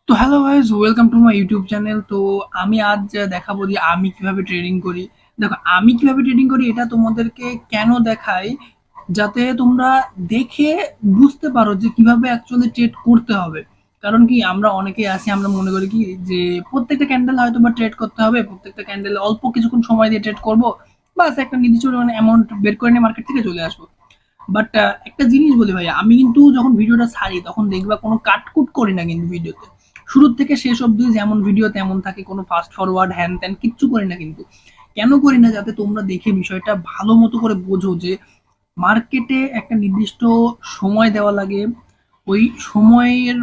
তো hello guys, welcome to my YouTube channel. তো আমি আজ দেখাবো যে আমি কিভাবে ট্রেডিং করি। দেখো, আমি কিভাবে ট্রেডিং করি এটা তোমাদেরকে কেন দেখাই, যাতে তোমরা দেখে বুঝতে পারো যে কিভাবে অ্যাকচুয়ালি ট্রেড করতে হবে। কারণ কি, আমরা অনেকেই আছি, আমরা মনে করি কি যে প্রত্যেকটা ক্যান্ডেল হয়তো বা ট্রেড করতে হবে, প্রত্যেকটা ক্যান্ডেল অল্প কিছুক্ষণ সময় দিয়ে ট্রেড করবো, বাস একটা নির্দিষ্ট অ্যামাউন্ট বের করে নিয়ে মার্কেট থেকে চলে আসবো। বাট একটা জিনিস বলি ভাইয়া, আমি কিন্তু যখন ভিডিওটা ছাড়ি তখন দেখবা কোনো কাটকুট করি না কিন্তু ভিডিওতে। শুরুর থেকে শেষ অব্দি যেমন ভিডিও তেমন থাকে, কোনো ফাস্ট ফরওয়ার্ড হ্যান ত্যান কিচ্ছু করি না কিন্তু। কেন করি না? যাতে তোমরা দেখে বিষয়টা ভালো মতো করে বোঝো যে মার্কেটে একটা নির্দিষ্ট সময় দেওয়া লাগে, ওই সময়ের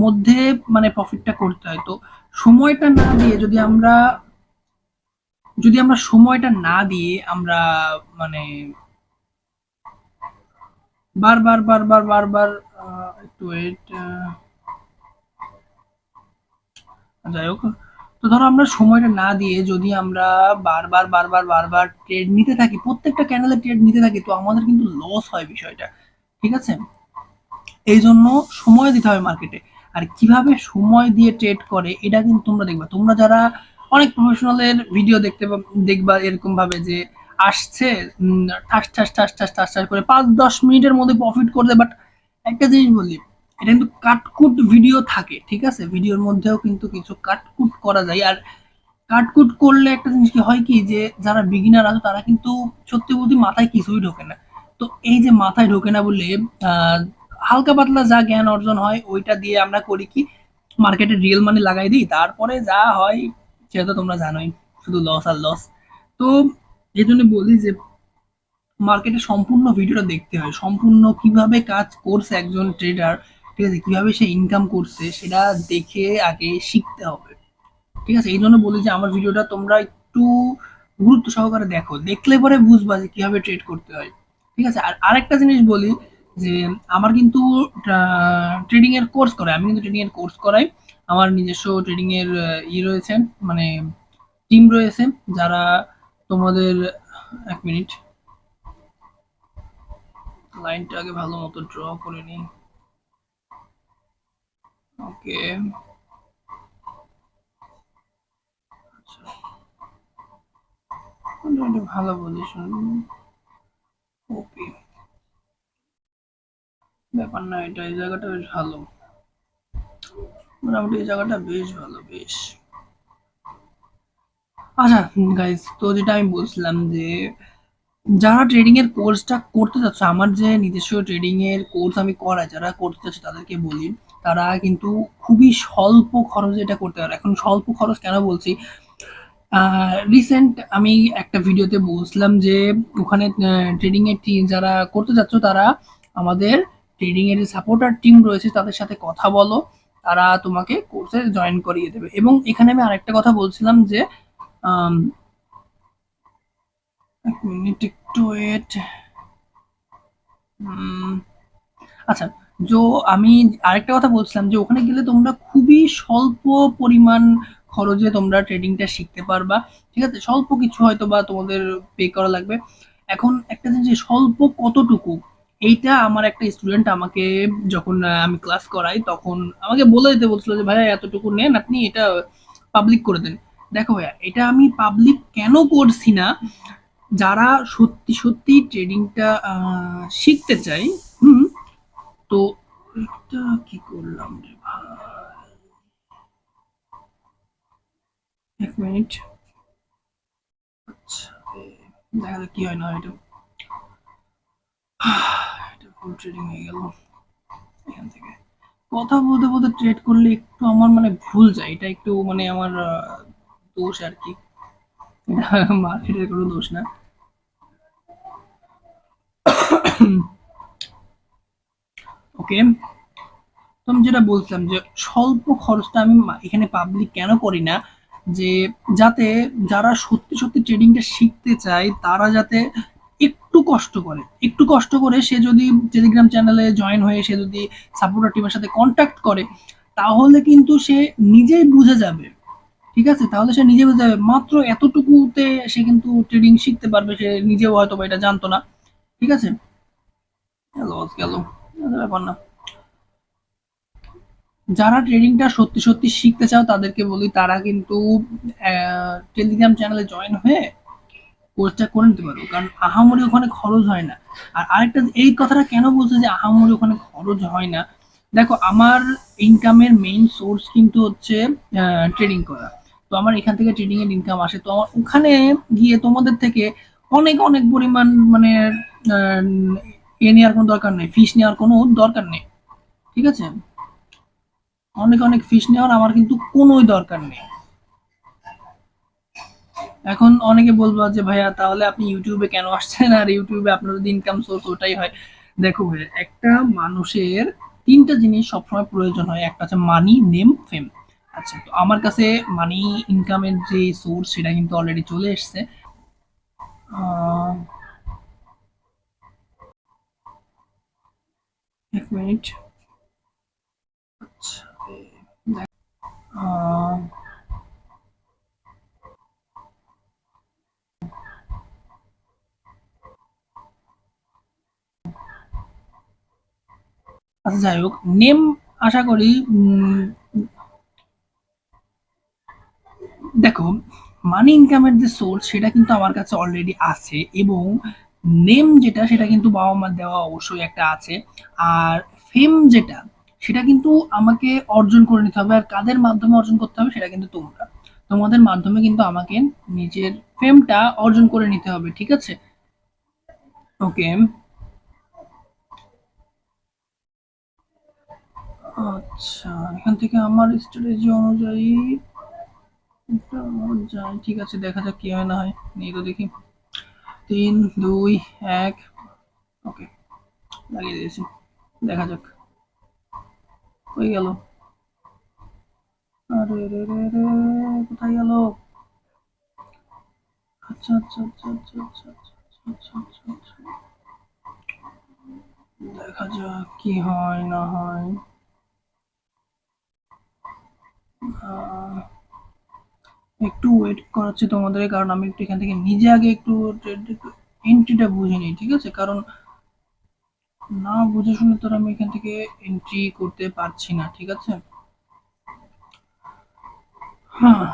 মধ্যে মানে প্রফিটটা করতে হয়। তো সময়টা না দিয়ে যদি আমরা সময়টা না দিয়ে আমরা মানে বারবার বারবার বারবার একটু ওয়েট, যাই হোক। তো ধরো আমরা সময়টা না দিয়ে যদি আমরা বারবার বারবার বারবার ট্রেড নিতে থাকি, প্রত্যেকটা ক্যানেলে ট্রেড নিতে থাকি, তো আমাদের কিন্তু লস হয় বিষয়টা। ঠিক আছে? এই জন্য সময় দিতে হবে মার্কেটে। আর কিভাবে সময় দিয়ে ট্রেড করে এটা কিন্তু তোমরা দেখবা, তোমরা যারা অনেক প্রফেশনালের ভিডিও দেখবা এরকম ভাবে যে আসছে, ঠাস ঠাস ঠাস ঠাস ঠাস ঠাস করে 5-10 মিনিটের মধ্যে প্রফিট করবে। বাট একটা জিনিস বলি, এটা কিন্তু কাটকুট ভিডিও থাকে। ঠিক আছে? ভিডিওর মধ্যেও কিন্তু কিছু কাটকুট করা যায়। আর কাটকুট করলে একটা জিনিস কি হয় কি, যে যারা বিগিনার আছে তারা কিন্তু সত্যি বলতে মাথায় কিছুই ঢোকে না। তো এই যে মাথায় ঢোকে না বলে আহ, হালকা পাতলা যা জ্ঞান অর্জন হয় ওইটা দিয়ে আমরা করি কি, মার্কেটে রিয়েল মানি লাগাই দিই, তারপরে যা হয় সেটা তো তোমরা জানোই, শুধু লস আর লস। তো এই জন্য বলি যে মার্কেটে সম্পূর্ণ ভিডিওটা দেখতে হয়, সম্পূর্ণ কিভাবে কাজ করছে একজন ট্রেডার, ঠিক আছে, কিভাবে সে ইনকাম করছে সেটা দেখে আগে শিখতে হবে। ঠিক আছে? এই জন্য বলি যে আমার ভিডিওটা তোমরা একটু গুরুত্ব সহকারে দেখো, দেখলে পরে বুঝবা যে কিভাবে ট্রেড করতে হয়। ঠিক আছে? আর আরেকটা জিনিস বলি যে আমার কিন্তু ট্রেডিং এর কোর্স করাই, আমি কিন্তু ট্রেডিং এর কোর্স করাই। আমার নিজস্ব ট্রেডিং এর রয়েছে, মানে টিম রয়েছে, যারা তোমাদের, 1 মিনিট, লাইনটা আগে ভালো মতো ড্র করে নিই। ওকে, মোটামুটি ভালো পজিশন। ওকে, ব্যাপার না, এটা এই জায়গাটা বেশ ভালো, মোটামুটি এই জায়গাটা বেশ ভালো, বেশ। আচ্ছা গাইস, তো যেটা আমি বলছিলাম যে যারা ট্রেডিং এর কোর্সটা করতে চাচ্ছে, আমার যে নিজস্ব ট্রেডিং এর কোর্স আমি করাই, যারা করতে চাচ্ছে তাদেরকে বলি, তারা কিন্তু খুবই স্বল্প খরচে এটা করতে পারে। এখন স্বল্প খরচ কেন বলছি, রিসেন্ট আমি একটা ভিডিওতে বলছিলাম যে ওখানে ট্রেডিং এর টিম যারা করতে চাচ্ছ তারা আমাদের ট্রেডিং এর সাপোর্টার টিম রয়েছে তাদের সাথে কথা বলো, তারা তোমাকে কোর্সে জয়েন করিয়ে দেবে। এবং এখানে আমি আরেকটা কথা বলছিলাম যে আম, 1 মিনিট একটু ওয়েট। আচ্ছা, তো আমি আরেকটা কথা বলছিলাম যে ওখানে গেলে তোমরা খুবই স্বল্প পরিমাণ খরচে তোমরা ট্রেডিংটা শিখতে পারবা। ঠিক আছে? স্বল্প কিছু হয়তো বা তোমাদের পে করা লাগবে। এখন একটা জিনিস যে স্বল্প কতটুকু, এইটা আমার একটা স্টুডেন্ট আমাকে যখন আমি ক্লাস করাই তখন আমাকে বলে দিতে বলছিল যে ভাইয়া এতটুকু নেন আপনি, এটা পাবলিক করে দেন। দেখো ভাইয়া, এটা আমি পাবলিক কেন করছি না, যারা সত্যি সত্যি ট্রেডিংটা শিখতে চাই, হুম, তো এটা কি করলাম রে ভাই, 1 মিনিট। আচ্ছা, দেখা যাক কি হয় না হয় এটা। এটা ফুল ট্রেডিং হয়ে গেল। এখান থেকে কথা বলতে বলতে ট্রেড করলে একটু আমার মানে ভুল যায়, এটা একটু মানে আমার দোষ আর কি, এটা মার্কেটের কোনো দোষ না। ওকে, তো আমি যেটা বলছিলাম যে স্বল্প খরচটা আমি এখানে পাবলিক কেন করি না, যে যাতে যারা সত্যি সত্যি ট্রেডিংটা শিখতে চায় তারা যাতে একটু কষ্ট করে, একটু কষ্ট করে সে যদি টেলিগ্রাম চ্যানেলে জয়েন হয়ে সে যদি সাপোর্টার টিমের সাথে কন্ট্যাক্ট করে, তাহলে কিন্তু সে নিজেই বুঝে যাবে। ঠিক আছে? তাহলে সে নিজে বুঝে যাবে, মাত্র এতটুকুতে সে কিন্তু ট্রেডিং শিখতে পারবে, সে নিজেও হয়তো বা এটা জানতো না। ঠিক আছে? লস গেল, ব্যাপার না। যারা ট্রেডিংটা সত্যি সত্যি শিখতে চাও তাদেরকে বলি তারা কিন্তু টেলিগ্রাম চ্যানেলে জয়েন হয়ে কোর্সটা করে নিতে পারো, কারণ আহামরি ওখানে খরচ হয় না। আর আরেকটা এই কথাটা কেন বলছে যে আহামরি ওখানে খরচ হয় না, দেখো আমার ইনকামের মেইন সোর্স কিন্তু হচ্ছে ট্রেডিং করা। তো আমার এখান থেকে ট্রেডিং এর ইনকাম আসে, তো আমার ওখানে গিয়ে তোমাদের থেকে অনেক অনেক পরিমাণ মানে আহ, এ নেওয়ার কোনো দরকার নেই, ফিস নেওয়ার কোনো দরকার নেই। ঠিক আছে, অনেক অনেক ফিস নেওয়ার আমার কিন্তু কোনোই দরকার নেই। এখন অনেকে বলবা যে ভাইয়া তাহলে আপনি ইউটিউবে কেন আসছেন, আর ইউটিউবে আপনার যদি ইনকাম সোর্স ওটাই হয়। দেখো ভাইয়া, একটা মানুষের তিনটা জিনিস সবসময় প্রয়োজন হয়, একটা হচ্ছে মানি, নেম, ফেম। আচ্ছা, তো আমার কাছে মানি ইনকামের যে সোর্স সেটা কিন্তু অলরেডি চলে এসছে। আহ, এক মিনিট। আচ্ছা, আহ, আচ্ছা যাই হোক, নেম আশা করি দেখো, মানি ইনকামের যে সোর্স সেটা কিন্তু আমার কাছে অলরেডি আছে, এবং নেম যেটা সেটা কিন্তু বাবা মার দেওয়া অবশ্যই একটা আছে। আর ফেম যেটা সেটা কিন্তু আমাকে অর্জন করে নিতে হবে, আর কাদের মাধ্যমে অর্জন করতে হবে সেটা কিন্তু তোমরা, তোমাদের মাধ্যমে কিন্তু আমাকে নিজের ফেমটা অর্জন করে নিতে হবে, ঠিক আছে? ওকে। আচ্ছা, এখান থেকে আমার স্ট্র্যাটেজি অনুযায়ী এটা যায়, ঠিক আছে, দেখা যাক কি হয় না হয়, নিয়ে তো দেখি। 3 2 1, ওকে, লাগিয়ে দিয়েছি, দেখা যাক। হয়ে গেল। আরে রে রে রে, কোথায় গেল? আচ্ছা আচ্ছা আচ্ছা আচ্ছা আচ্ছা আচ্ছা আচ্ছা আচ্ছা আচ্ছা, দেখা যাক কি হয় না হয়। আহ, একটু ওয়েট করাচ্ছি তোমাদের, কারণ আমি একটু এখান থেকে নিজে আগে একটু একটু এন্ট্রিটা বুঝে নিই, ঠিক আছে? কারণ না বুঝে শুনে তো আর আমি এখান থেকে এন্ট্রি করতে পারছি না, ঠিক আছে? হ্যাঁ,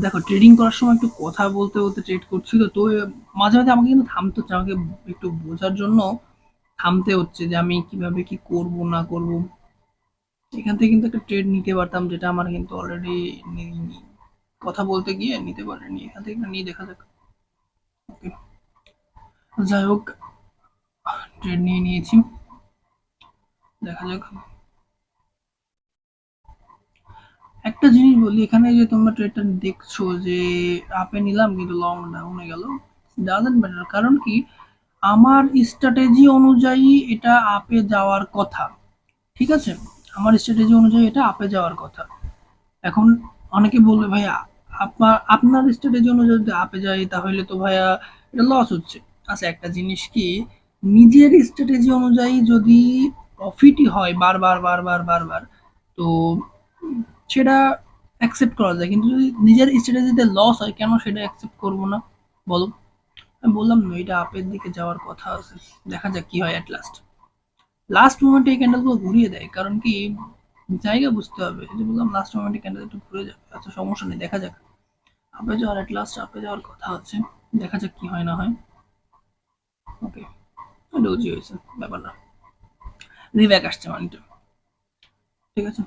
দেখো ট্রেডিং করার সময় একটু কথা বলতে বলতে ট্রেড করছি, তো তো মাঝে মাঝে আমাকে কিন্তু থামতে হচ্ছে, আমাকে একটু বোঝার জন্য থামতে হচ্ছে যে আমি কিভাবে কি করব না করব। এখান থেকে কিন্তু একটা ট্রেড নিতে পারতাম, যেটা আমার কিন্তু অলরেডি কথা বলতে গিয়ে নিতে পারিনি, এখান থেকে একটা নিয়ে দেখা যাক। ওকে, যাই হোক, ট্রেড নিয়ে নিয়েছি, দেখা যাক। একটা জিনিস বলি, এখানে যে তোমরা ট্রেডটা দেখছো যে আপে নিলাম কিন্তু লং ডাউনে গেল, ডাজন্ট ম্যাটার, কারণ কি আমার স্ট্র্যাটেজি অনুযায়ী এটা আপে যাওয়ার কথা, ঠিক আছে? আমার স্ট্র্যাটেজি অনুযায়ী এটা আপে যাওয়ার কথা। এখন অনেকে বলবে ভাইয়া আপনার আপনার স্ট্র্যাটেজি অনুযায়ী যদি আপে যায় তাহলে তো ভাইয়া এটা লস হচ্ছে। আচ্ছা, একটা জিনিস কি, নিজের স্ট্র্যাটেজি অনুযায়ী যদি প্রফিটই হয় বারবার বারবার বারবার, তো সেটা অ্যাকসেপ্ট করা যায়, কিন্তু যদি নিজের স্ট্র্যাটেজিতে লস হয় কেন সেটা অ্যাকসেপ্ট করবো না, বলো? আমি বললাম না এটা আপের দিকে যাওয়ার কথা আছে, দেখা যাক কি হয়। অ্যাট লাস্ট লাস্ট মোমেন্টে এই ক্যান্ডেলগুলো ঘুরিয়ে দেয়, কারণ কি জায়গা বুঝতে হবে, এই যে বললাম লাস্ট মোমেন্টে ক্যান্ডেল একটু ঘুরে যাবে, আচ্ছা সমস্যা নেই, দেখা যাক। আপে যাওয়ার অ্যাট লাস্ট আপে যাওয়ার কথা আছে, দেখা যাক কি হয় না হয়। ওকে, ডোজি হয়েছে, ব্যাপার না, রিব্যাক আসছে মানিটা, ঠিক আছে।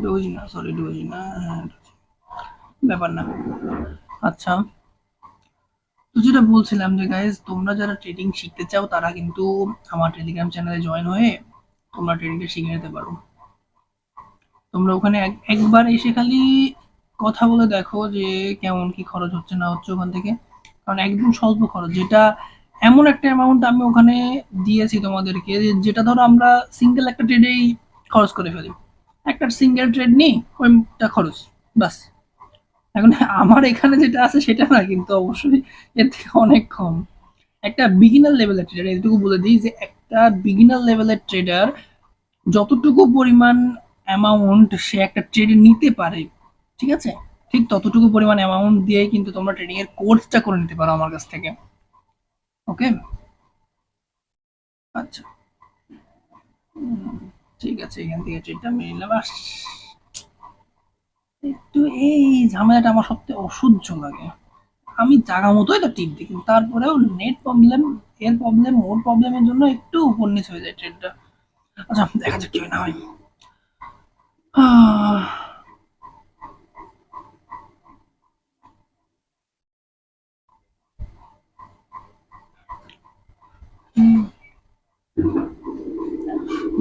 ডোজি না, সরি ডোজি না, হ্যাঁ doji, ব্যাপার না। আচ্ছা, তো যেটা বলছিলাম যে গাইজ, তোমরা যারা ট্রেডিং শিখতে চাও তারা কিন্তু আমার টেলিগ্রাম চ্যানেলে জয়েন হয়ে তোমরা ট্রেডিংটা শিখে নিতে পারো। তোমরা ওখানে একবার এসে খালি কথা বলে দেখো যে কেমন কি খরচ হচ্ছে না হচ্ছে ওখান থেকে, কারণ একদম স্বল্প খরচ, যেটা এমন একটা অ্যামাউন্ট আমি ওখানে দিয়েছি তোমাদেরকে যেটা ধরো আমরা সিঙ্গেল একটা ট্রেডেই খরচ করে ফেলি, একটা সিঙ্গেল ট্রেড নিই ওইটা খরচ, বাস। এখন আমার এখানে যেটা আছে সেটা না কিন্তু অবশ্যই এর থেকে অনেক কম। একটা বিগিনার লেভেলের ট্রেডার, এটুকু বলে দিই যে একটা বিগিনার লেভেলের ট্রেডার যতটুকু পরিমাণ অ্যামাউন্ট সে একটা ট্রেডে নিতে পারে, ঠিক আছে, ঠিক ততটুকু পরিমাণ অ্যামাউন্ট দিয়েই কিন্তু তোমরা ট্রেডিং এর কোর্সটা করে নিতে পারো আমার কাছ থেকে। ওকে, আচ্ছা, ঠিক আছে, এখান থেকে ট্রেডটা মেরে নিলাম। একটু এই ঝামেলাটা আমার সবথেকে অসহ্য লাগে। আমি জাগা মতোই তো টিপ দিই, কিন্তু তারপরেও নেট প্রবলেম, এর প্রবলেম, ওর প্রবলেমের জন্য একটু উপর নিচ হয়ে যায় ট্রেডটা। আচ্ছা, দেখা যাক কি হয় না হয়। আহ, হুম,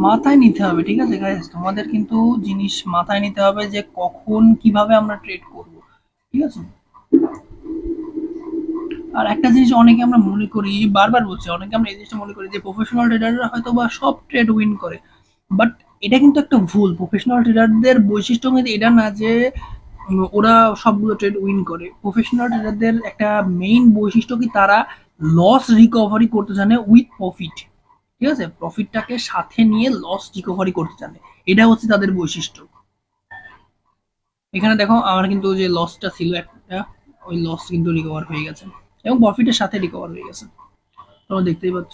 মাথায় নিতে হবে, ঠিক আছে গাইস, তোমাদের কিন্তু জিনিস মাথায় নিতে হবে যে কখন কিভাবে আমরা ট্রেড করব, ঠিক আছে। আর একটা জিনিস অনেকে আমরা মনে করি, বারবার বলছি, অনেকে আমরা এই জিনিসটা মনে করি যে প্রফেশনাল ট্রেডাররা হয়তো বা সব ট্রেড উইন করে, বাট এটা কিন্তু একটা ভুল। প্রফেশনাল ট্রেডারদের বৈশিষ্ট্য কিন্তু এটা না যে ওরা সবগুলো ট্রেড উইন করে। প্রফেশনাল ট্রেডারদের একটা মেইন বৈশিষ্ট্য কি, তারা লস রিকভারি করতে জানে উইথ প্রফিট, ঠিক আছে, প্রফিটটাকে সাথে নিয়ে লস রিকভারি করতে জানে, এটা হচ্ছে তাদের বৈশিষ্ট্য। এখানে দেখো আমার কিন্তু যে লসটা ছিল একটা, ওই লস কিন্তু রিকভার হয়ে গেছে এবং প্রফিটের সাথে রিকভার হয়ে গেছে, তোমরা দেখতেই পাচ্ছ।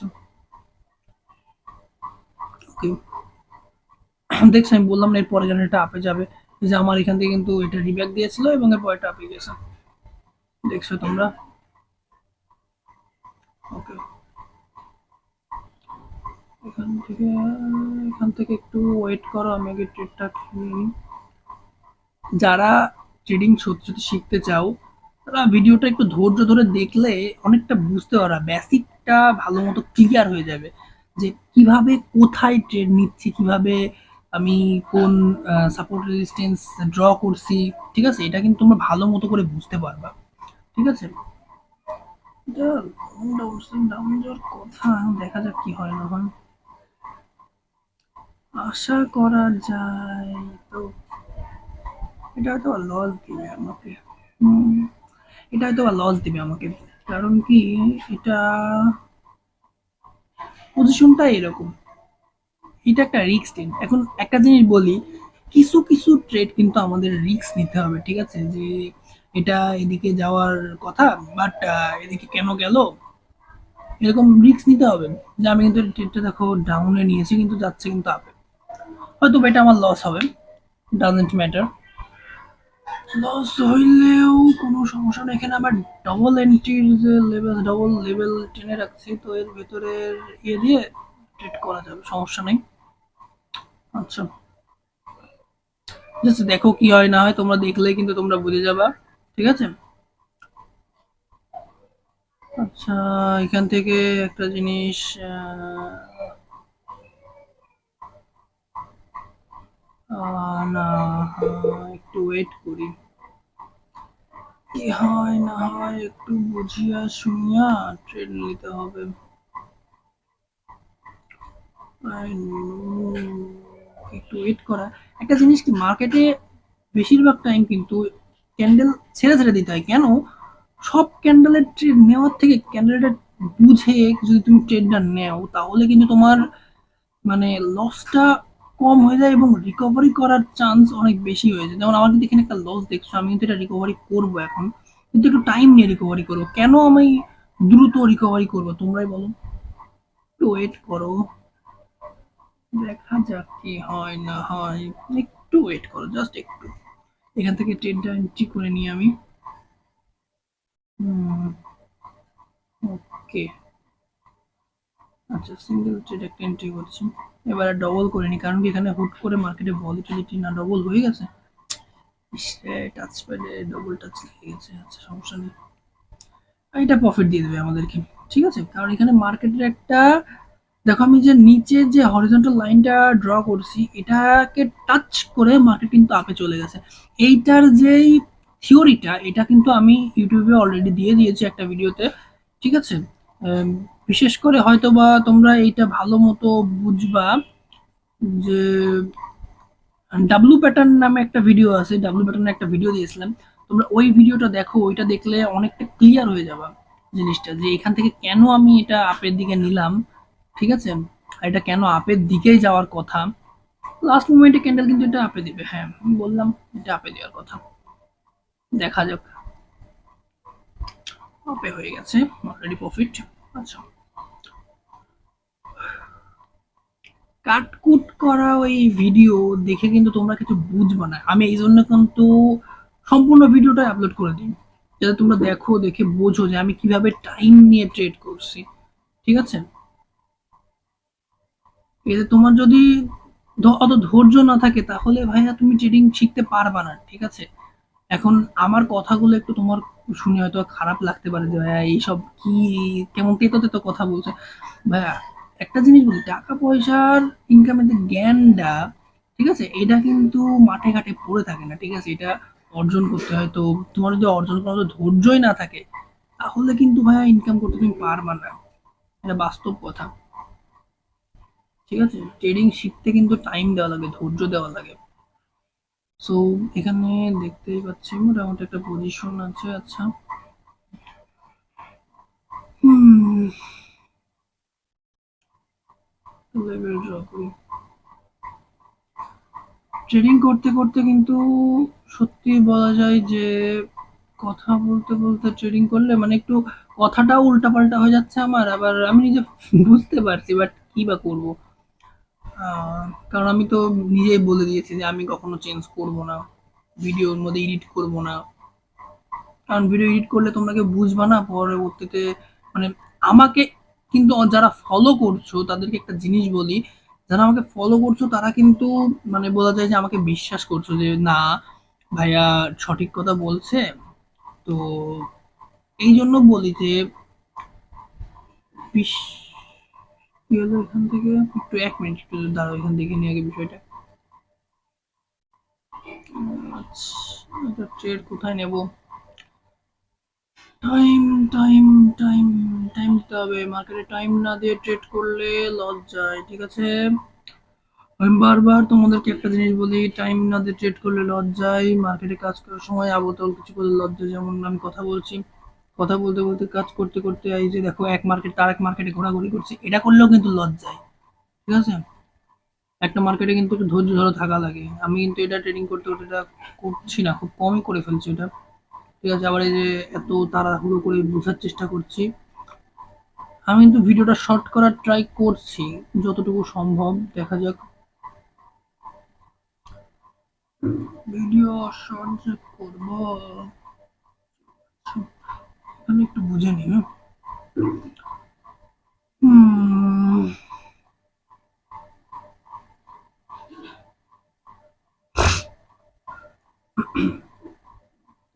ওকে, দেখছো আমি বললাম না এরপরে যেন এটা আপে যাবে, এই যে আমার এখান থেকে কিন্তু এটা রিব্যাক দিয়েছিল এবং এরপর এটা আপে গেছে, দেখছো তোমরা। ওকে, এখান থেকে একটু ওয়েট করো, আমি আগে ট্রেডটা খেয়ে নিই। যারা ট্রেডিং সত্যি সত্যি শিখতে চাও, তারা ভিডিওটা একটু ধৈর্য ধরে দেখলে অনেকটা বুঝতে পারবা, বেসিকটা ভালো মতো ক্লিয়ার হয়ে যাবে, যে কিভাবে কোথায় ট্রেড নিচ্ছি, কিভাবে আমি কোন সাপোর্ট রেজিস্ট্যান্স ড্র করছি, ঠিক আছে, এটা কিন্তু তোমরা ভালো মতো করে বুঝতে পারবা, ঠিক আছে। এটা ডাউন যাওয়ার কথা, দেখা যাক কি হয় না হয়। আশা করা যায় তো এটা হয়তো লস দিবে আমাকে। হুম, এটা হয়তো লস দিবে আমাকে, কারণ কি, এটা পজিশনটা এরকম, এটা একটা রিস্ক ট্রেড। এখন একটা জিনিস বলি, কিছু কিছু ট্রেড কিন্তু আমাদের রিস্ক নিতে হবে, ঠিক আছে, যে এটা এদিকে যাওয়ার কথা, বাট এদিকে কেন গেল, এরকম রিস্ক নিতে হবে। যে আমি কিন্তু ট্রেডটা দেখো ডাউনে নিয়েছি কিন্তু যাচ্ছে কিন্তু আপে, হয়তো বা এটা আমার লস হবে, ডাজেন্ট ম্যাটার। লস হইলেও কোনো সমস্যা নেই, এখানে আবার ডবল এন্ট্রির যে লেভেল, ডবল লেভেল টেনে রাখছি, তো এর ভেতরের ইয়ে দিয়ে ট্রেড করা যাবে, সমস্যা নেই। আচ্ছা, জাস্ট দেখো কি হয় না হয়, তোমরা দেখলেই কিন্তু তোমরা বুঝে যাবা, ঠিক আছে। আচ্ছা, এখান থেকে একটা জিনিস, না, একটু ওয়েট করি, কি হয় না হয় একটু বুঝিয়া শুনিয়া ট্রেড নিতে হবে। I know, একটু ওয়েট করা। একটা জিনিস কি, মার্কেটে বেশিরভাগ টাইম কিন্তু ক্যান্ডেল ছেড়ে ছেড়ে দিতে হয় কেন, সব ক্যান্ডেলের ট্রেড নেওয়ার থেকে ক্যান্ডেলটা বুঝে যদি তুমি ট্রেডটা নেও, তাহলে কিন্তু তোমার মানে লসটা কম হয়ে যায় এবং রিকভারি করার চান্স অনেক বেশি হয়ে যায়। যেমন আমার কিন্তু এখানে একটা লস দেখছো, আমি কিন্তু এটা রিকভারি করবো এখন, কিন্তু একটু টাইম নিয়ে রিকভারি করবো। কেন আমি দ্রুত রিকভারি করবো তোমরাই বলো, একটু ওয়েট করো, দেখা যাক কি হয় না হয়, একটু ওয়েট করো, জাস্ট একটু। এখান থেকে ট্রেনটা এন্ট্রি করে নিই আমি। ওকে, আচ্ছা, সিঙ্গেল ট্রেড একটা এন্ট্রি করছি, এবারে ডবল করে নি, কারণ কি এখানে হুট করে মার্কেটে ভলিটিলিটি না ডবল হয়ে গেছে। টাচ প্যাডে ডবল টাচ লেগে গেছে, আচ্ছা সমস্যা নেই, এটা প্রফিট দিয়ে দেবে আমাদেরকে, ঠিক আছে, কারণ এখানে মার্কেটের একটা, দেখো আমি যে নিচে যে হরিজন্টাল লাইনটা ড্র করছি, এটাকে টাচ করে মার্কেট কিন্তু আপে চলে গেছে। এইটার যেই থিওরিটা, এটা কিন্তু আমি ইউটিউবে অলরেডি দিয়ে দিয়েছি একটা ভিডিওতে, ঠিক আছে। আম, বিশেষ করে হয়তো বা তোমরা এইটা ভালো মতো বুঝবা, যে ডাব্লু প্যাটার্ন নামে একটা ভিডিও আছে, ডাব্লু প্যাটার্নের একটা ভিডিও দিয়েছিলাম, তোমরা ওই ভিডিওটা দেখো, ওইটা দেখলে অনেকটা ক্লিয়ার হয়ে যাবা জিনিসটা, যে এখান থেকে কেন আমি এটা আপের দিকে নিলাম, ঠিক আছে, আর এটা কেন আপের দিকেই যাওয়ার কথা। লাস্ট মোমেন্টে ক্যান্ডেল কিন্তু এটা আপে দিবে, হ্যাঁ আমি বললাম এটা আপে দেওয়ার কথা, দেখা যাক। আপে হয়ে গেছে, অলরেডি প্রফিট। আচ্ছা, কাটকুট করা ওই ভিডিও দেখে কিন্তু তোমরা কিছু বুঝবে না। আমি এই জন্য কিন্তু সম্পূর্ণ ভিডিওটা আপলোড করে দিই, যাতে তোমরা দেখো, দেখে বোঝো যে আমি কিভাবে টাইম নিয়ে ট্রেড করছি। ঠিক আছে? এতে তোমার যদি অত ধৈর্য না থাকে তাহলে ভাইয়া তুমি ট্রেডিং শিখতে পারবা না। ঠিক আছে? এখন আমার কথাগুলো একটু তোমার শুনে হয়তো খারাপ লাগতে পারে যে ভাইয়া এইসব কি, কেমন তেতো তেতো কথা বলছে। ভাইয়া একটা জিনিস বলি, টাকা পয়সার ইনকামের যে জ্ঞানটা, ঠিক আছে, এটা কিন্তু মাঠে ঘাটে পড়ে থাকে না। ঠিক আছে? এটা অর্জন করতে হয়। তো তোমার যদি অর্জন করার মতো ধৈর্যই না থাকে তাহলে কিন্তু ভাইয়া ইনকাম করতে তুমি পারবা না। এটা বাস্তব কথা। ঠিক আছে? ট্রেডিং শিখতে কিন্তু টাইম দেওয়া লাগে, ধৈর্য দেওয়া লাগে। সো এখানে দেখতেই পাচ্ছি মোটামুটি একটা পজিশন আছে। আচ্ছা, হুম, লেভেল ড্র করি। ট্রেডিং করতে করতে কিন্তু সত্যি বলা যায় যে কথা বলতে বলতে ট্রেডিং করলে মানে একটু কথাটাও উল্টাপাল্টা হয়ে যাচ্ছে আমার, আবার আমি নিজে বুঝতে পারছি, বাট কি বা করবো। কারণ আমি তো নিজেই বলে দিয়েছি যে আমি কখনো চেঞ্জ করব না, ভিডিওর মধ্যে এডিট করব না। কারণ ভিডিও এডিট করলে তোমরা কেউ বুঝবা না পরবর্তীতে। মানে আমাকে কিন্তু যারা ফলো করছো তাদেরকে একটা জিনিস বলি, যারা আমাকে ফলো করছো তারা কিন্তু মানে বলা যায় যে আমাকে বিশ্বাস করছো যে না ভাইয়া সঠিক কথা বলছে। তো এই জন্য বলি যে বিশ কি হলো এখান থেকে, একটু 1 মিনিট একটু দাঁড়াও, এখান থেকে নিয়ে আগে বিষয়টা। আচ্ছা, এটা ট্রেড কোথায় নেব? টাইম টাইম টাইম টাইম দিতে হবে। মার্কেটে টাইম না দিয়ে ট্রেড করলে লস যায়। ঠিক আছে? আমি বারবার তোমাদেরকে একটা জিনিস বলি, টাইম না দিয়ে ট্রেড করলে লস যায়। মার্কেটে কাজ করার সময় আবোতল কিছু করলে লস যায়। যেমন আমি কথা বলছি, কথা বলতে বলতে কাজ করতে করতে এই যে দেখো এক মার্কেট তার এক মার্কেটে ঘোরাঘুরি করছি, এটা করলেও কিন্তু লস যায়। ঠিক আছে? একটা মার্কেটে কিন্তু একটু ধৈর্য ধরে থাকা লাগে। আমি কিন্তু এটা ট্রেডিং করতে করতে এটা করছি না, খুব কমই করে ফেলছি এটা। ঠিক আছে? আবার এই যে এত তাড়াহুড়ো করে বোঝার চেষ্টা করছি, আমি কিন্তু ভিডিওটা শর্ট করার ট্রাই করছি যতটুকু সম্ভব। দেখা যাক ভিডিও শর্ট যে করবো। আমি একটু বুঝে নিই। হুম,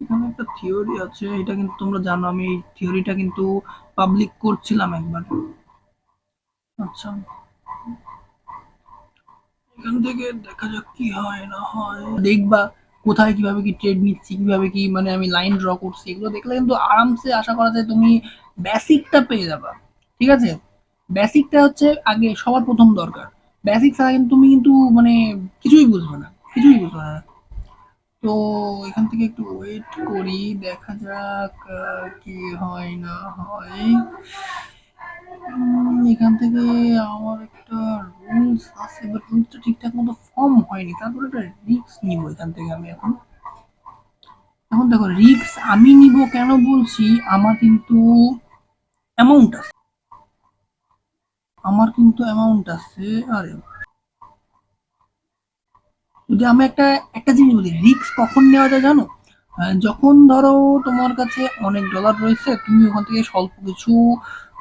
এখানে একটা থিওরি আছে, এটা কিন্তু তোমরা জানো, আমি এই থিওরিটা কিন্তু পাবলিক করছিলাম একবার। আচ্ছা, এখান থেকে দেখা যাক কি হয় না হয়। দেখবা কোথায় কিভাবে কি ট্রেড নিচ্ছি, কিভাবে কি মানে আমি লাইন ড্র করছি, এগুলো দেখলে কিন্তু আরামসে আশা করা যায় তুমি বেসিকটা পেয়ে যাবা। ঠিক আছে? বেসিকটা হচ্ছে আগে সবার প্রথম দরকার। বেসিক ছাড়া কিন্তু তুমি কিন্তু মানে কিছুই বুঝবে না, কিছুই বুঝবে না। তো এখান থেকে একটু ওয়েট করি, দেখা যাক কি হয় না হয়। এখান থেকে আমার একটা রুলস আছে, বাট রুলসটা ঠিকঠাক মতো ফর্ম হয়নি। তারপরে একটা রিস্ক নিব এখান থেকে আমি এখন। এখন দেখো রিস্ক আমি নিব কেন বলছি, আমার কিন্তু অ্যামাউন্ট আছে, আমার কিন্তু অ্যামাউন্ট আছে। আরে যদি আমি একটা একটা জিনিস বলি, রিস্ক কখন নেওয়া যায় জানো? যখন ধরো তোমার কাছে অনেক ডলার রয়েছে, তুমি ওখান থেকে স্বল্প কিছু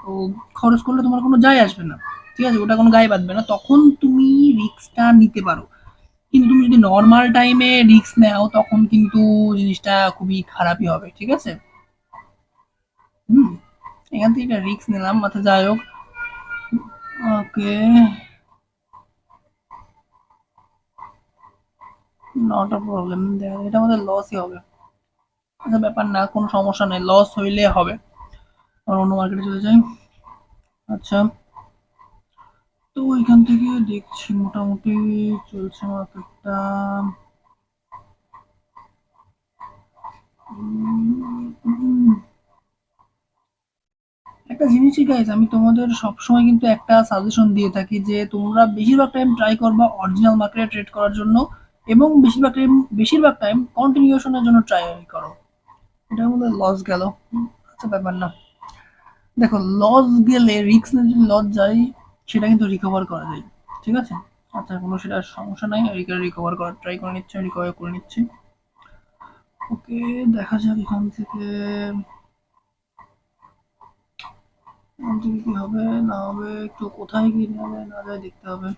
ও, খরচ করলে তোমার কোনো যায় আসবে না। ঠিক আছে? ওটা কোনো গায়ে বাঁধবে না, তখন তুমি রিস্কটা নিতে পারো। কিন্তু তুমি যদি নর্মাল টাইমে রিস্ক নাও তখন কিন্তু জিনিসটা খুবই খারাপই হবে। ঠিক আছে? হুম, এখান থেকে একটা রিস্ক নিলাম, আচ্ছা যাই হোক। ওকে, নট আ প্রবলেম, এটা আমাদের লসই হবে। আচ্ছা ব্যাপার না, কোনো সমস্যা নেই, লস হইলে হবে। আর অন্য মার্কেটে চলে যাই। আচ্ছা, তো এখান থেকে দেখছি মোটামুটি চলছে মার্কেটটা। একটা জিনিসই গাইজ, আমি তোমাদের সবসময় কিন্তু একটা সাজেশন দিয়ে থাকি যে তোমরা বেশিরভাগ টাইম ট্রাই করবা অরিজিনাল মার্কেটে ট্রেড করার জন্য, এবং বেশিরভাগ টাইম কন্টিনিউশনের জন্য ট্রাই করো। এটা আমাদের লস গেল। আচ্ছা ব্যাপার না। দেখো লস গেলে রিস্ক নিয়ে যদি লস যায় সেটা কিন্তু রিকভার করা যায়। ঠিক আছে? আচ্ছা, কোনো সেটা সমস্যা নাই। রিকভার করার ট্রাই করে নিচ্ছি, রিকভার করে নিচ্ছি। ওকে, দেখা যাক এখান থেকে কি হবে না হবে, একটু কোথায় কি যাবে না যায় দেখতে হবে।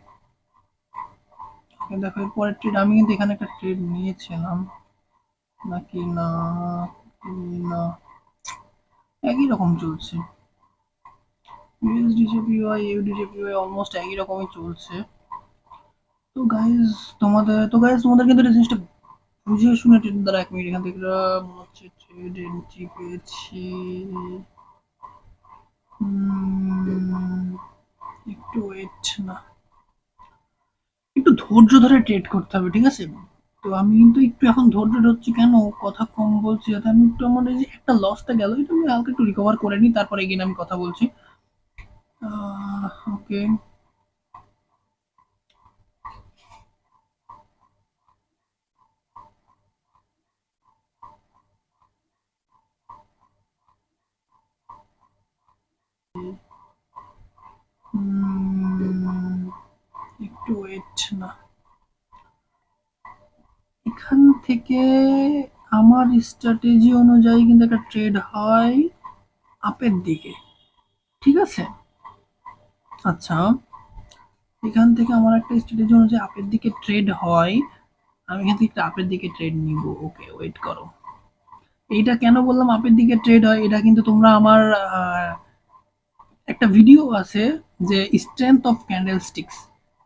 দেখো এর পরের ট্রেড আমি কিন্তু এখানে একটা ট্রেড নিয়েছিলাম নাকি না, না একই রকম চলছে। ইউএসডিজেপিওয়াই ইউডিজেপিওয়াই অলমোস্ট একই রকমই চলছে। তো গাইস তোমাদের কিন্তু এই জিনিসটা বুঝে শুনে ট্রেড দ্বারা 1 মিনিট এখান থেকে মনে হচ্ছে ট্রেড এন্ট্রি পেয়েছি। একটু ওয়েট না, একটু ধৈর্য ধরে ট্রেড করতে হবে, ঠিক আছে? তো আমি কিন্তু একটু এখন ধৈর্য ধরছি, কেন কথা কম বলছি যাতে আমি একটু আমার এই যে একটা লসটা গেল এটা আমি হালকা একটু রিকভার করে নিই, তারপরে এগিয়ে আমি কথা বলছি। ওকে, একটু ওয়েট না, এখান থেকে আমার স্ট্র্যাটেজি অনুযায়ী কিন্তু একটা ট্রেড হয় আপের দিকে, ঠিক আছে? আচ্ছা, এখান থেকে আমার একটা স্ট্র্যাটেজি অনুযায়ী আপের দিকে ট্রেড হয়, আমি এখান থেকে একটা আপের দিকে ট্রেড নিব। ওকে, ওয়েট করো। এইটা কেন বললাম আপের দিকে ট্রেড হয়, এটা কিন্তু তোমরা আমার একটা ভিডিও আছে যে স্ট্রেংথ অফ ক্যান্ডেল স্টিক্স,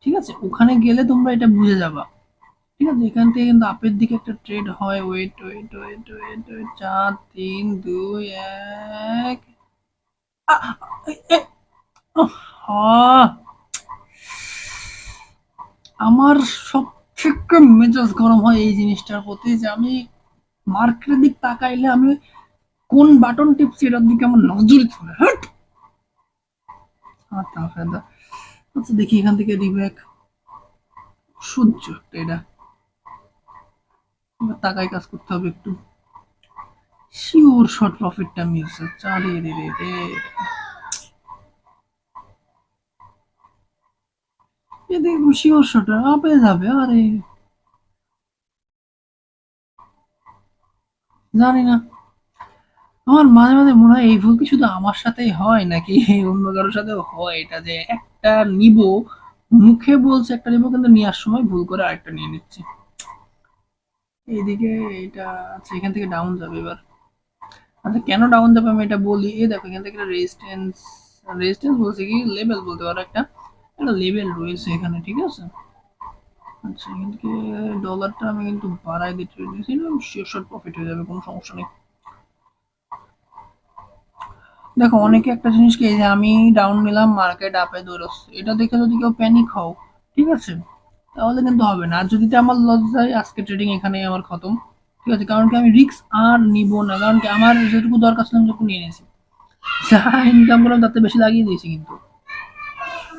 ঠিক আছে? ওখানে গেলে তোমরা এটা বুঝে যাবা। ঠিক আছে, এখান থেকে কিন্তু আপের দিকে একটা ট্রেড হয়। Wait wait wait wait wait, 4 3 2 1। আমার সব থেকে মেজাজ গরম হয় এই জিনিসটার প্রতি যে আমি মার্কেটের দিক তাকাইলে আমি কোন বাটন টিপছি এটার দিকে আমার নজরই চলে। হ্যাট! আচ্ছা ফায়দা। আচ্ছা দেখি এখান থেকে রিব্যাক সহ্য একটা এটা, এবার তাকায় কাজ করতে হবে একটু। শিওর শর্ট প্রফিটটা মিস হচ্ছে, আরে রে রে রে, এ দেখবো শিওর শর্ট আপে যাবে। আরে জানি না, আমার মাঝে মাঝে মনে হয় এই ভুল কি শুধু আমার সাথেই হয় নাকি অন্য কারোর সাথেও হয়, এটা যে একটা নিব, মুখে বলছে একটা নিব কিন্তু নেওয়ার সময় ভুল করে আরেকটা নিয়ে নিচ্ছে। এইদিকে এটা, আচ্ছা এখান থেকে ডাউন যাবে এবার। আচ্ছা কেন ডাউন যাবে আমি এটা বলি। এই দেখো এখান থেকে একটা রেজিস্ট্যান্স, রেজিস্ট্যান্স বলছে কি লেভেল বলতে পারো, একটা একটা লেভেল রয়েছে এখানে, ঠিক আছে? আচ্ছা এখান থেকে ডলারটা আমি কিন্তু বাড়াই দিয়ে ট্রেড দিয়েছিলাম, শিওর শর্ট প্রফিট হয়ে যাবে, কোনো সমস্যা নেই। দেখো অনেকে একটা জিনিসকে, এই যে আমি ডাউন নিলাম মার্কেট আপে দৌড়চ্ছে, এটা দেখে যদি কেউ প্যানিক হও, ঠিক আছে, তাহলে কিন্তু হবে না। আর যদি আমার লস যায়, আজকে ট্রেডিং এখানেই আমার খতম, ঠিক আছে? কারণ কি আমি রিস্ক আর নিব না, কারণ কি আমার যেটুকু দরকার ছিল আমি যেটুকু নিয়ে নিয়েছি, যা ইনকাম করলাম তাতে বেশি লাগিয়ে দিয়েছি কিন্তু,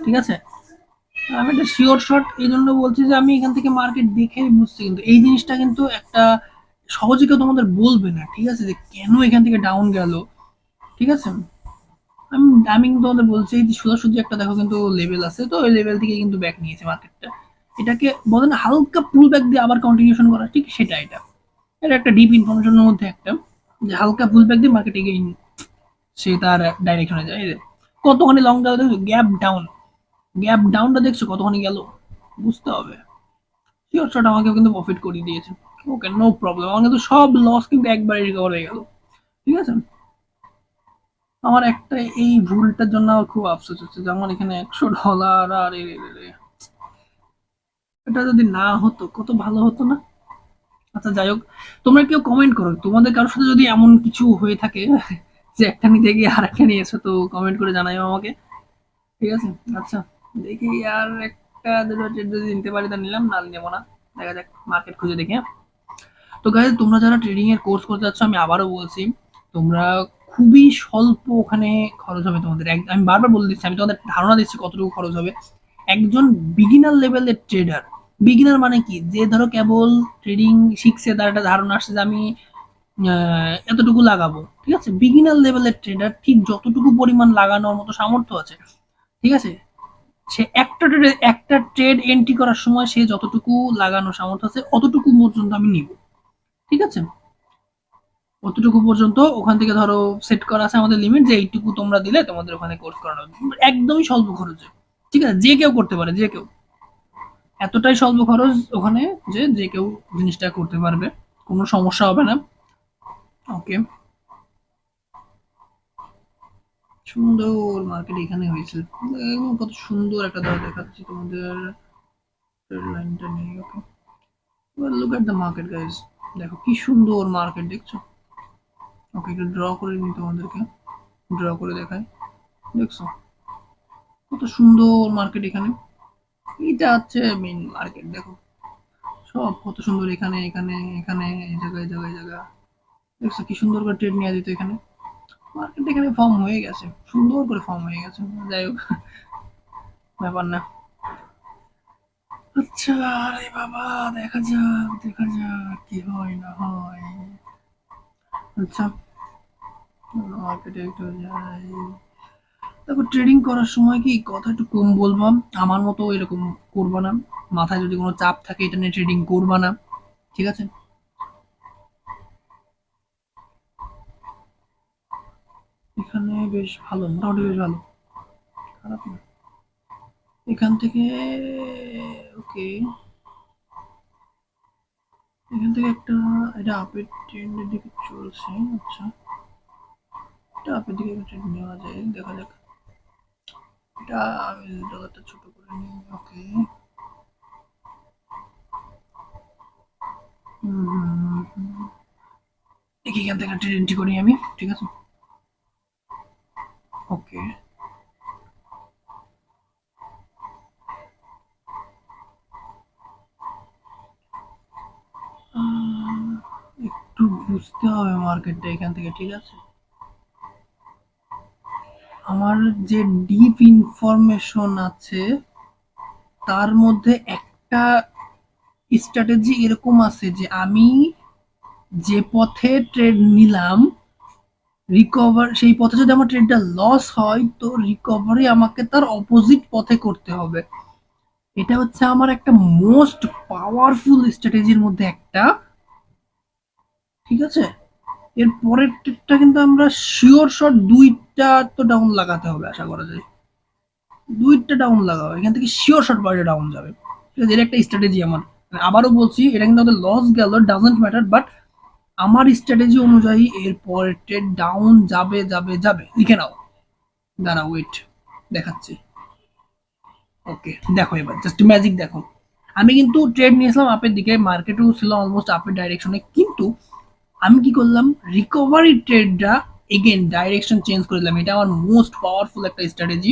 ঠিক আছে? আমি একটা শিওর শট এই জন্য বলছি যে আমি এখান থেকে মার্কেট দেখেই বুঝছি, কিন্তু এই জিনিসটা কিন্তু একটা সহজে কেউ তোমাদের বলবে না, ঠিক আছে, যে কেন এখান থেকে ডাউন গেল, ঠিক আছে? আমি আমি কিন্তু তোমাদের বলছি যে সোজাসুজি একটা দেখো কিন্তু লেভেল আছে, তো ওই লেভেল থেকে কিন্তু ব্যাক নিয়েছে মার্কেটটা। এটাকে বলে না হালকা পুল ব্যাক দিয়ে আবার কন্টিনিউশন করা, ঠিক সেটা এটা। এটা একটা ডিপ ইনফরমেশনের মধ্যে একটা, যে হালকা পুল ব্যাক দিয়ে মার্কেটে গিয়ে সে তার ডাইরেকশনে যায়। এই যে কতখানি লং গেল দেখছো, গ্যাপ ডাউন, গ্যাপ ডাউনটা দেখছো কতখানি গেল, বুঝতে হবে। শিওর শট আমাকে কিন্তু প্রফিট করিয়ে দিয়েছে। ওকে, নো প্রবলেম, আমার কিন্তু সব লস কিন্তু একবারে রিকভার হয়ে গেল, ঠিক আছে? আমার একটা এই ভুলটার জন্য আমার খুব আফসোস হচ্ছে, যেমন এখানে $100, আর এটা যদি না হতো কত ভালো হতো না। আচ্ছা যাই হোক, তোমরা কেউ কমেন্ট করো তোমাদের কারোর সাথে যদি এমন কিছু হয়ে থাকে যে একটা নিতে গিয়ে আর একটা নিয়ে এসো, তো কমেন্ট করে জানাইও আমাকে, ঠিক আছে? আচ্ছা দেখি আর একটা দুটো ট্রেড যদি নিতে পারি তা নিলাম, না নেবো না, দেখা যাক মার্কেট খুঁজে দেখি, হ্যাঁ? তো গাইজ তোমরা যারা ট্রেডিং এর কোর্স করতে যাচ্ছ, আমি আবারও বলছি, তোমরা খুবই স্বল্প ওখানে খরচ হবে তোমাদের। আমি বারবার বলে দিচ্ছি, আমি তোমাদের ধারণা দিচ্ছি কতটুকু খরচ হবে। একজন বিগিনার লেভেলের ট্রেডার, বিগিনার মানে কি, যে ধরো কেবল ট্রেডিং শিখছে, তার একটা ধারণা আসছে যে আমি এতটুকু লাগাবো, ঠিক আছে? বিগিনার লেভেলের ট্রেডার ঠিক যতটুকু পরিমাণ লাগানোর মতো সামর্থ্য আছে, ঠিক আছে, সে একটা ট্রেড এন্ট্রি করার সময় সে যতটুকু লাগানো সামর্থ্য আছে অতটুকু পর্যন্ত আমি নিব, ঠিক আছে? অতটুকু পর্যন্ত ওখান থেকে ধরো সেট করা আছে আমাদের লিমিট যে এইটুকু তোমরা দিলে তোমাদের ওখানে কোর্স করানো হবে। একদমই স্বল্প খরচে, ঠিক আছে? যে কেউ করতে পারে, যে কেউ। এতটাই স্বল্প খরচ ওখানে যে যে কেউ জিনিসটা করতে পারবে, কোনো সমস্যা হবে না। ওকে, সুন্দর মার্কেট এখানে হয়েছে, একদম কত সুন্দর একটা দর দেখাচ্ছি তোমাদের লাইনটা নিয়ে। Okay, look at the market guys, দেখো কি সুন্দর মার্কেট, দেখছো? ওকে, একটু ড্র করে নিই তোমাদেরকে, ড্র করে দেখাই, দেখছো কত সুন্দর মার্কেট এখানে? এটা হচ্ছে মেইন মার্কেট, দেখো সব কত সুন্দর, এখানে এখানে এখানে এই জায়গায় এই জায়গায় এই জায়গা, দেখছো কি সুন্দর করে ট্রেড নিয়ে যেত এখানে। মার্কেট এখানে ফর্ম হয়ে গেছে, সুন্দর করে ফর্ম হয়ে গেছে, যাই হোক ব্যাপার না। আচ্ছা, আরে বাবা, দেখা যাক দেখা যাক কি হয় না হয়। আচ্ছা, মার্কেটে একটু যাই। দেখো, ট্রেডিং করার সময় কি কথা একটু কম বলবা, আমার মতো এরকম করবা না, মাথায় যদি কোনো চাপ থাকে এটা নিয়ে ট্রেডিং করবা না, ঠিক আছে? এখানে বেশ ভালো, মোটামুটি বেশ ভালো, খারাপ না। এখান থেকে ওকে, এখান থেকে একটা, এটা আপের ট্রেন্ডের দিকে চলছে। আচ্ছা, এটা আপের দিকে একটা ট্রেন্ড নেওয়া যায়, দেখা যাক। এটা আমি ডলারটা ছোট করে নিই। ওকে, দেখি এখান থেকে ট্রেড এন্ট্রি করি আমি, ঠিক আছে? ওকে, একটু বুঝতে হবে মার্কেটটা এখান থেকে, ঠিক আছে? আমার যে ডিপ ইনফরমেশন আছে তার মধ্যে একটা স্ট্র্যাটেজি এরকম আছে যে আমি যে পথে ট্রেড নিলাম, রিকভার সেই পথে যদি আমার ট্রেডটা লস হয় তো রিকভারি আমাকে তার অপোজিট পথে করতে হবে। এটা হচ্ছে আমার একটা মোস্ট পাওয়ারফুল স্ট্র্যাটেজির মধ্যে একটা, ঠিক আছে? এর পরের ট্রেডটা কিন্তু আমরা শিওর শট দুইটা তো ডাউন লাগাতে হবে আশা করা যায়, দুইটা ডাউন লাগাও, এখান থেকে শিওর শট বাড়িয়ে ডাউন যাবে, ঠিক আছে? এর একটা স্ট্র্যাটেজি আমার, মানে আবারও বলছি এটা কিন্তু আমাদের লস গেল ডাজন্ট ম্যাটার, বাট আমার স্ট্র্যাটেজি অনুযায়ী এর পরের ট্রেড ডাউন যাবে যাবে যাবে, লিখে নাও। দাঁড়া, ওয়েট, দেখাচ্ছি। ওকে, দেখো এবার জাস্ট ম্যাজিক দেখো, আমি কিন্তু ট্রেড নিয়েছিলাম আপের দিকে, মার্কেটও ছিল অলমোস্ট আপের ডাইরেকশনে, কিন্তু আমি কি করলাম, রিকভারি ট্রেডটা এগেন ডাইরেকশন চেঞ্জ করে দিলাম। এটা আমার মোস্ট পাওয়ারফুল একটা স্ট্র্যাটেজি।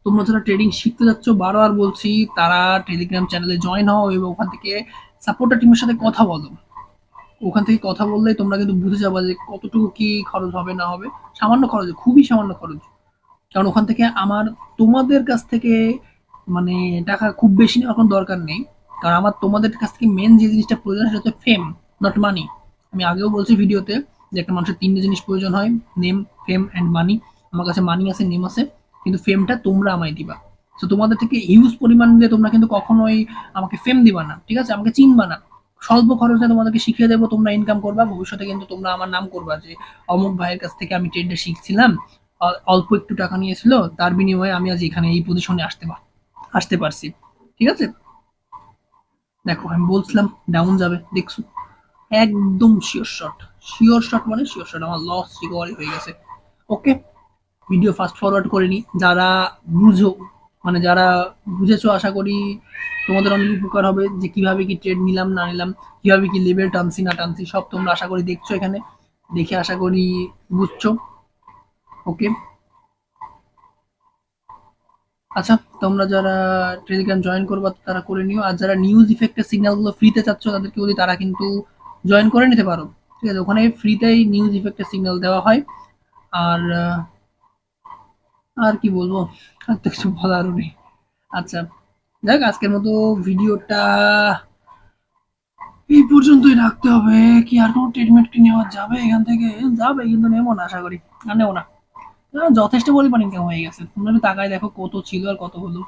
তোমরা যারা ট্রেডিং শিখতে যাচ্ছ, বারবার বলছি, তারা টেলিগ্রাম চ্যানেলে জয়েন হও এবং ওখান থেকে সাপোর্টার টিমের সাথে কথা বলো। ওখান থেকে কথা বললে তোমরা কিন্তু বুঝে যাবে যে কতটুকু কি খরচ হবে না হবে। সামান্য খরচ, খুবই সামান্য খরচ। কারণ ওখান থেকে আমার তোমাদের কাছ থেকে মানে টাকা খুব বেশি নেওয়ার কোনো দরকার নেই। কারণ আমার তোমাদের কাছ থেকে মেন যে জিনিসটা প্রয়োজন সেটা হচ্ছে ফেম, নট মানি। আমি আগেও বলছি ভিডিওতে যে একটা মানুষের তিনটে জিনিস প্রয়োজন হয়, নেম, ফেম অ্যান্ড মানি। আমার কাছে মানি আছে, নেম আছে, কিন্তু ফেমটা তোমরা আমায় দিবা। তো তোমাদের থেকে হিউজ পরিমাণ দিয়ে তোমরা কিন্তু কখনোই আমাকে ফেম দিবা না, ঠিক আছে? আমাকে চিনবা না। স্বল্প খরচে তোমাদেরকে শিখিয়ে দেবো, তোমরা ইনকাম করবা, ভবিষ্যতে কিন্তু তোমরা আমার নাম করবা যে অমুক ভাইয়ের কাছ থেকে আমি ট্রেডটা শিখছিলাম, অল্প একটু টাকা নিয়েছিল, তার বিনিময়ে আমি আজ এখানে এই পজিশনে আসতে পারছি, ঠিক আছে? দেখো, আমি বলছিলাম ডাউন যাবে, দেখছো? একদম শিওর শট, শিওর শট মানে শিওর শট, আমার লস রিকভারি হয়ে গেছে। ওকে, ভিডিও ফাস্ট ফরওয়ার্ড করে নি, যারা বুঝো, মানে যারা বুঝেছো, আশা করি তোমাদের অনেক উপকার হবে যে কিভাবে কি ট্রেড নিলাম না নিলাম, কিভাবে কি লেভেল টানছি না টানছি, সব তোমরা আশা করি দেখছো এখানে, দেখে আশা করি বুঝছো। ওকে, আচ্ছা, তোমরা যারা টেলিগ্রাম জয়েন করবা তারা করে নিও, আর যারা নিউজ ইফেক্টের সিগন্যালগুলো ফ্রিতে চাচ্ছ তাদেরকে বলি তারা কিন্তু জয়েন করে নিতে পারো, ঠিক আছে? ওখানে ফ্রিতেই নিউজ ইফেক্টের সিগন্যাল দেওয়া হয়। আর আর কি বলবো, আর তো কিছু বলারও নেই। আচ্ছা, যাক, আজকের মতো ভিডিওটা এই পর্যন্তই রাখতে হবে। কি আর কোনো ট্রিটমেন্ট কি নেওয়া যাবে এখান থেকে? যাবে, কিন্তু নেবো না আশা করি, আর নেবো না। যথেষ্ট পরিমাণ ইনকাম হয়ে গেছে। তোমরা একটু তাকায় দেখো কত ছিল আর কত হলো।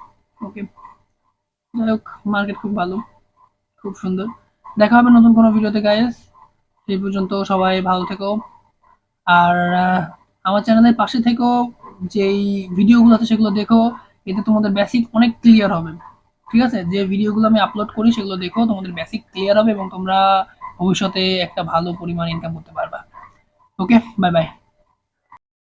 ওকে, যাই হোক, মার্কেট খুব ভালো, খুব সুন্দর। দেখা হবে নতুন কোনো ভিডিওতে গাইস। সেই পর্যন্ত সবাই ভালো থেকো। আর আমার চ্যানেলের পাশে থেকো, যেই ভিডিওগুলো আছে সেগুলো দেখো। এতে তোমাদের বেসিক অনেক ক্লিয়ার হবে। ঠিক আছে, যে ভিডিওগুলো আমি আপলোড করি সেগুলো দেখো, তোমাদের বেসিক ক্লিয়ার হবে এবং তোমরা ভবিষ্যতে একটা ভালো পরিমাণ ইনকাম করতে পারবা। ওকে, বাই বাই।